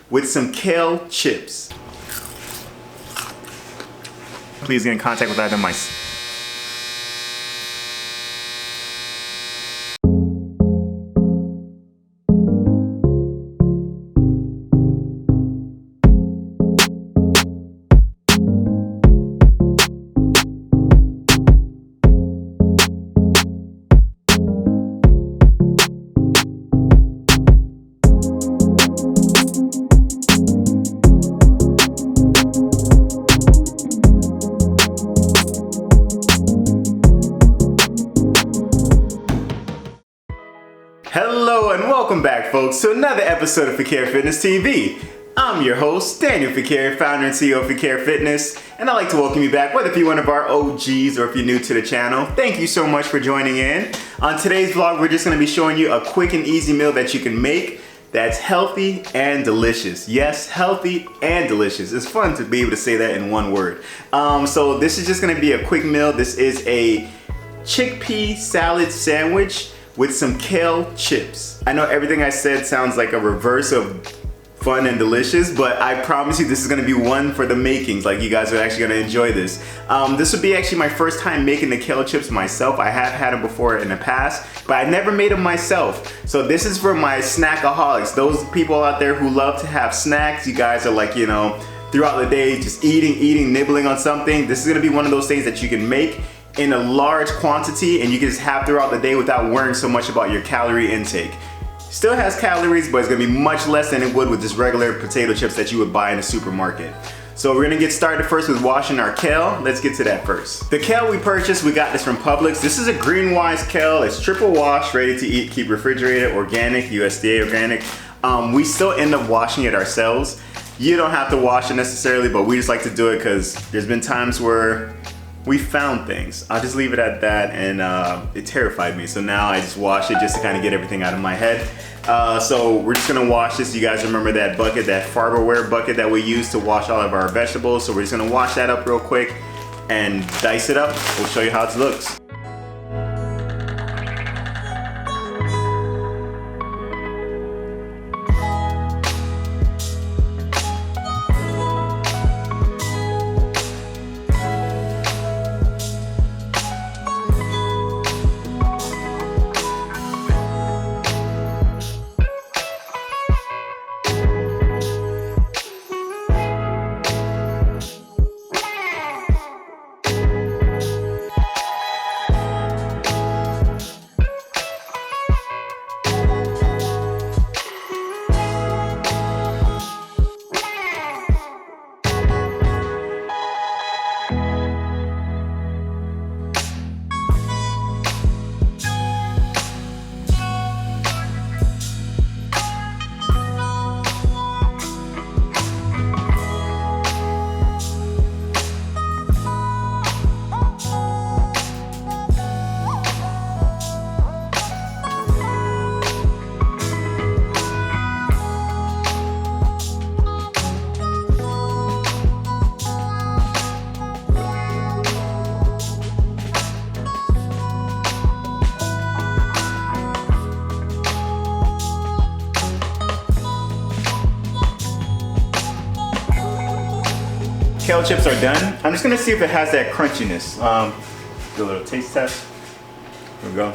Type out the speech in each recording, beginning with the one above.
with some kale chips. Please get in contact with either my... Hello and welcome back, folks, to another episode of Fequiere Fitness TV. I'm your host, Daniel Fequiere, founder and CEO of Fequiere Fitness, and I'd like to welcome you back, whether if you're one of our OGs or if you're new to the channel. Thank you so much for joining in. On today's vlog, we're just going to be showing you a quick and easy meal that you can make that's healthy and delicious. Yes, healthy and delicious. It's fun to be able to say that in one word. So this is just going to be a quick meal. This is a chickpea salad sandwich with some kale chips. I know everything I said sounds like a reverse of fun and delicious, but I promise you this is gonna be one for the makings. Like, you guys are actually gonna enjoy this. This would be actually my first time making the kale chips myself. I have had them before in the past, but I never made them myself. So this is for my snackaholics, those people out there who love to have snacks. You guys are like, you know, throughout the day, just eating, nibbling on something. This is gonna be one of those things that you can make in a large quantity and you can just have throughout the day without worrying so much about your calorie intake. Still has calories, but it's gonna be much less than it would with just regular potato chips that you would buy in a supermarket. So we're gonna get started first with washing our kale. Let's get to that first. The kale we purchased, we got this from Publix. This is a green wise kale. It's triple wash, ready to eat, keep refrigerated, organic, USDA organic. We still end up washing it ourselves. You don't have to wash it necessarily, but we just like to do it because there's been times where we found things. I'll just leave it at that, and it terrified me. So now I just wash it just to kind of get everything out of my head. So we're just gonna wash this. You guys remember that bucket, that Farberware bucket that we use to wash all of our vegetables. So we're just gonna wash that up real quick and dice it up. We'll show you how it looks. Kale chips are done. I'm just gonna see if it has that crunchiness. Do a little taste test. Here we go.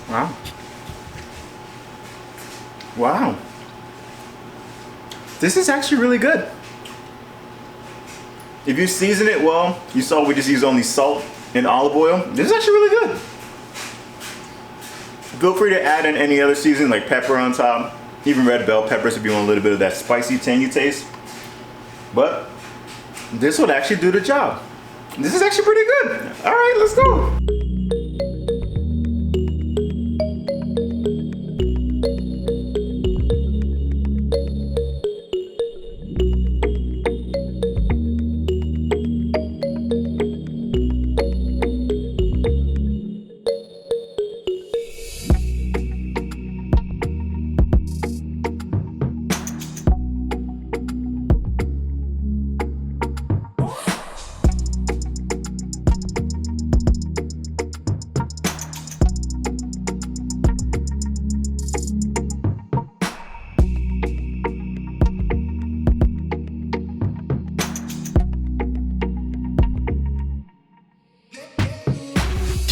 Wow. Wow. This is actually really good. If you season it well, you saw we just use only salt and olive oil. This is actually really good. Feel free to add in any other seasoning like pepper on top, even red bell peppers if you want a little bit of that spicy, tangy taste. But this would actually do the job. This is actually pretty good. All right, let's go.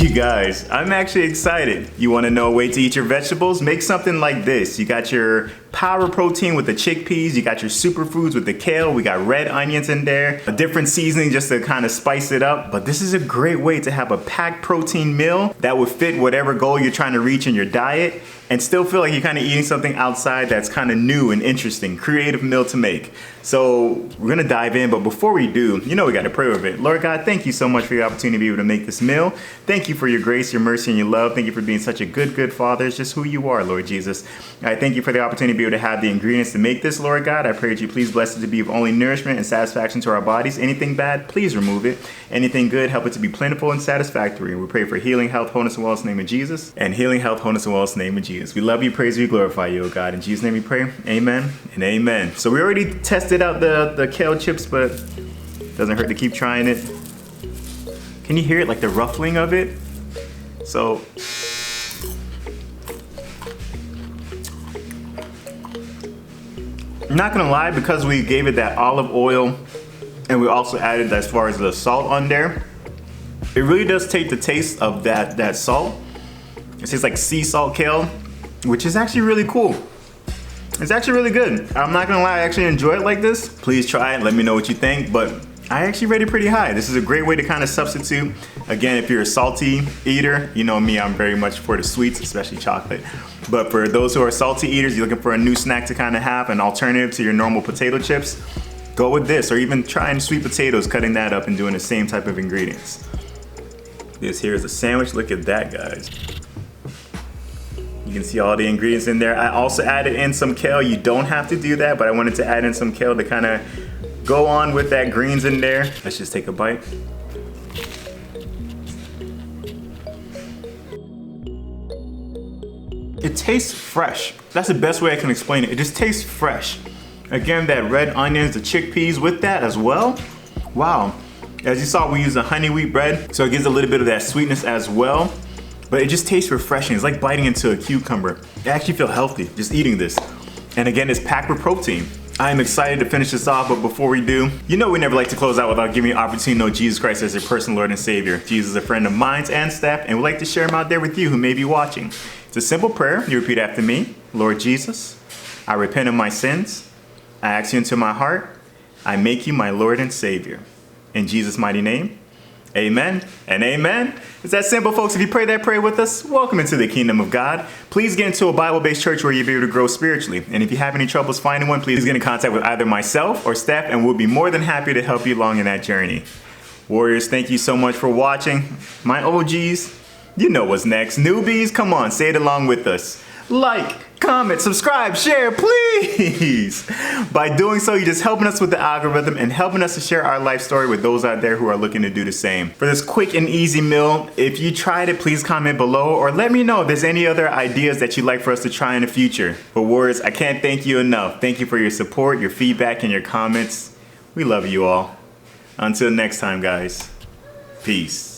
You guys, I'm actually excited. You want to know a way to eat your vegetables? Make something like this. You got your power protein with the chickpeas, you got your superfoods with the kale, we got red onions in there, a different seasoning just to kind of spice it up. But this is a great way to have a packed protein meal that would fit whatever goal you're trying to reach in your diet and still feel like you're kind of eating something outside that's kind of new and interesting, creative meal to make. So we're gonna dive in, but before we do, you know we gotta pray with it. Lord God, thank you so much for the opportunity to be able to make this meal. Thank you for your grace, your mercy, and your love. Thank you for being such a good Father. It's just who you are, Lord Jesus. I thank you for the opportunity to be able to have the ingredients to make this, Lord God. I pray that you please bless it to be of only nourishment and satisfaction to our bodies. Anything bad, please remove it. Anything good, help it to be plentiful and satisfactory. And we pray for healing, health, wholeness, and wellness in the name of Jesus. And healing, health, wholeness, and wellness in the name of Jesus. We love you, praise you, glorify you, oh God. In Jesus' name we pray, amen and amen. So we already tested out the kale chips, but it doesn't hurt to keep trying it. Can you hear it, like the ruffling of it? So, I'm not gonna lie, because we gave it that olive oil and we also added as far as the salt on there, it really does take the taste of that salt. It tastes like sea salt kale, which is actually really cool. It's actually really good. I'm not gonna lie, I actually enjoy it like this. Please try it, let me know what you think, but I actually rate it pretty high. This is a great way to kind of substitute. Again, if you're a salty eater, you know me, I'm very much for the sweets, especially chocolate. But for those who are salty eaters, you're looking for a new snack to kind of have, an alternative to your normal potato chips, go with this, or even trying sweet potatoes, cutting that up and doing the same type of ingredients. This here is a sandwich, look at that, guys. You can see all the ingredients in there. I also added in some kale. You don't have to do that, but I wanted to add in some kale to kind of go on with that greens in there. Let's just take a bite. It tastes fresh. That's the best way I can explain it. It just tastes fresh. Again, that red onions, the chickpeas with that as well. Wow. As you saw, we use a honey wheat bread, so it gives a little bit of that sweetness as well. But it just tastes refreshing. It's like biting into a cucumber. I actually feel healthy just eating this. And again, it's packed with protein. I'm excited to finish this off, but before we do, you know we never like to close out without giving you an opportunity to know Jesus Christ as your personal Lord and Savior. Jesus is a friend of mine and staff, and we'd like to share him out there with you who may be watching. It's a simple prayer. You repeat after me. Lord Jesus, I repent of my sins. I ask you into my heart. I make you my Lord and Savior. In Jesus' mighty name, amen and amen. It's that simple, folks. If you pray that prayer with us, welcome into the kingdom of God. Please get into a Bible-based church where you'll be able to grow spiritually. And if you have any troubles finding one, please get in contact with either myself or staff, and we'll be more than happy to help you along in that journey. Warriors, thank you so much for watching. My OGs, you know what's next. Newbies, come on, say it along with us. Like, comment, subscribe, share, please. By doing so, you're just helping us with the algorithm and helping us to share our life story with those out there who are looking to do the same. For this quick and easy meal, if you tried it, please comment below or let me know if there's any other ideas that you'd like for us to try in the future. But warriors, I can't thank you enough. Thank you for your support, your feedback, and your comments. We love you all. Until next time, guys. Peace.